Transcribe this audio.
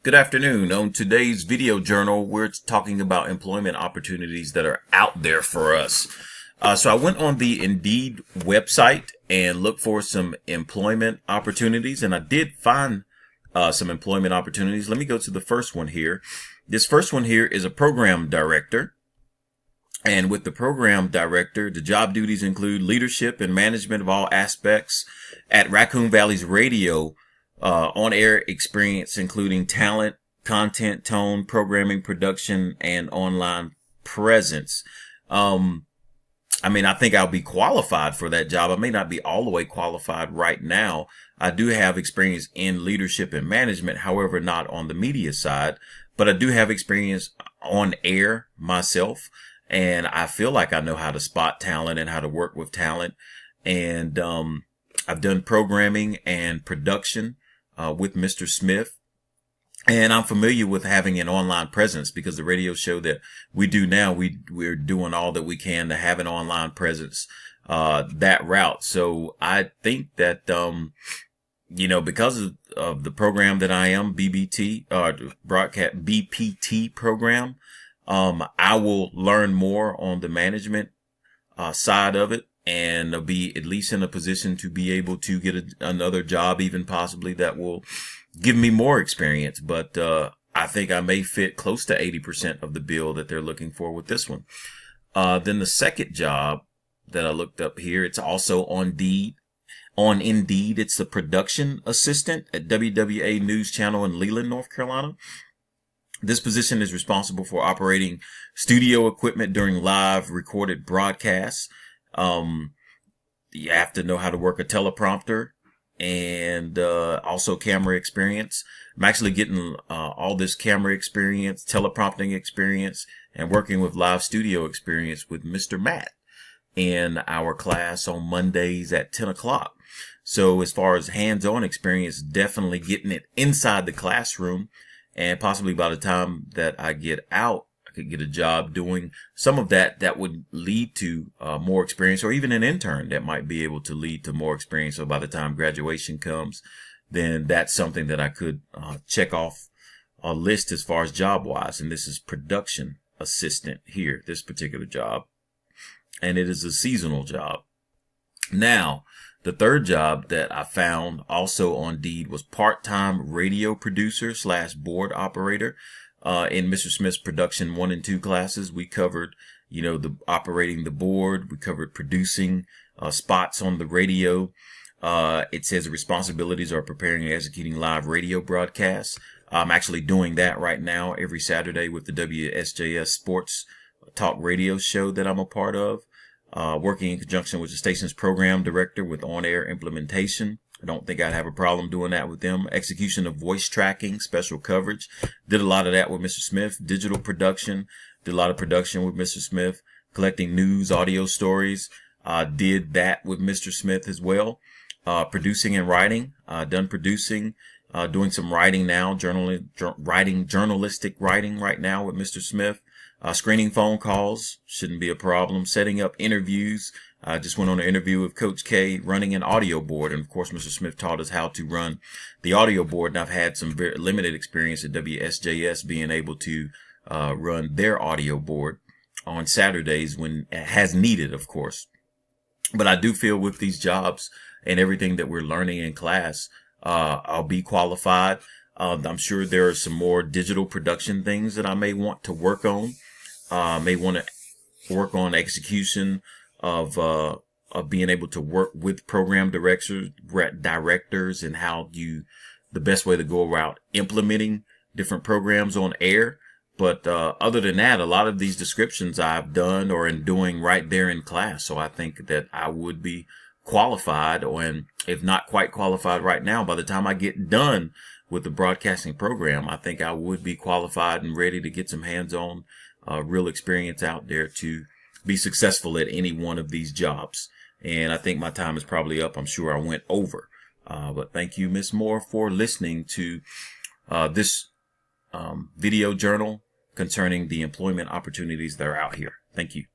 Good afternoon. On today's video journal, we're talking about employment opportunities that are out there for us. So I went on the Indeed website and looked for some employment opportunities, and I did find some employment opportunities. Let me go to the first one here. This first one here is a program director. And with the program director, the job duties include leadership and management of all aspects at Raccoon Valley's radio, on-air experience, including talent, content, tone, programming, production, and online presence. I think I'll be qualified for that job. I may not be all the way qualified right now. I do have experience in leadership and management, however, not on the media side, but I do have experience on air myself. And I feel like I know how to spot talent and how to work with talent. And I've done programming and production with Mr. Smith. And I'm familiar with having an online presence because the radio show that we do now, we're doing all that we can to have an online presence that route. So I think that, because of the program that I am, broadcast BPT program, I will learn more on the management side of it and be at least in a position to be able to get another job, even possibly that will give me more experience. But I think I may fit close to 80% of the bill that they're looking for with this one. Then the second job that I looked up here, it's also on Indeed. It's the production assistant at WWA News Channel in Leland, North Carolina. This position is responsible for operating studio equipment during live recorded broadcasts. You have to know how to work a teleprompter and also camera experience. I'm actually getting all this camera experience, teleprompting experience, and working with live studio experience with Mr. Matt in our class on Mondays at 10 o'clock. So as far as hands-on experience, definitely getting it inside the classroom. And possibly by the time that I get out, I could get a job doing some of that would lead to more experience, or even an intern that might be able to lead to more experience. So by the time graduation comes, then that's something that I could check off a list as far as job wise. And this is production assistant here, this particular job. And it is a seasonal job. Now, the third job that I found also on Indeed was part-time radio producer / board operator. In Mr. Smith's production 1 and 2 classes, we covered, the operating the board. We covered producing spots on the radio. It says responsibilities are preparing and executing live radio broadcasts. I'm actually doing that right now every Saturday with the WSJS Sports Talk radio show that I'm a part of. Working in conjunction with the station's program director with on-air implementation. I don't think I'd have a problem doing that with them. Execution of voice tracking, special coverage. Did a lot of that with Mr. Smith. Digital production. Did a lot of production with Mr. Smith. Collecting news, audio stories. Did that with Mr. Smith as well. Producing and writing. Done producing. Doing some writing now. Journalistic writing right now with Mr. Smith. Screening phone calls shouldn't be a problem. Setting up interviews. I just went on an interview with Coach K, running an audio board. And of course, Mr. Smith taught us how to run the audio board. And I've had some very limited experience at WSJS being able to run their audio board on Saturdays when as needed, of course. But I do feel with these jobs and everything that we're learning in class, I'll be qualified. I'm sure there are some more digital production things that I may want to work on. May want to work on execution of being able to work with program directors and how the best way to go about implementing different programs on air. But other than that, a lot of these descriptions I've done or am doing right there in class. So I think that I would be qualified, and if not quite qualified right now, by the time I get done with the broadcasting program, I think I would be qualified and ready to get some hands-on real experience out there to be successful at any one of these jobs. And I think my time is probably up. I'm sure I went over. But thank you, Ms. Moore, for listening to this video journal concerning the employment opportunities that are out here. Thank you.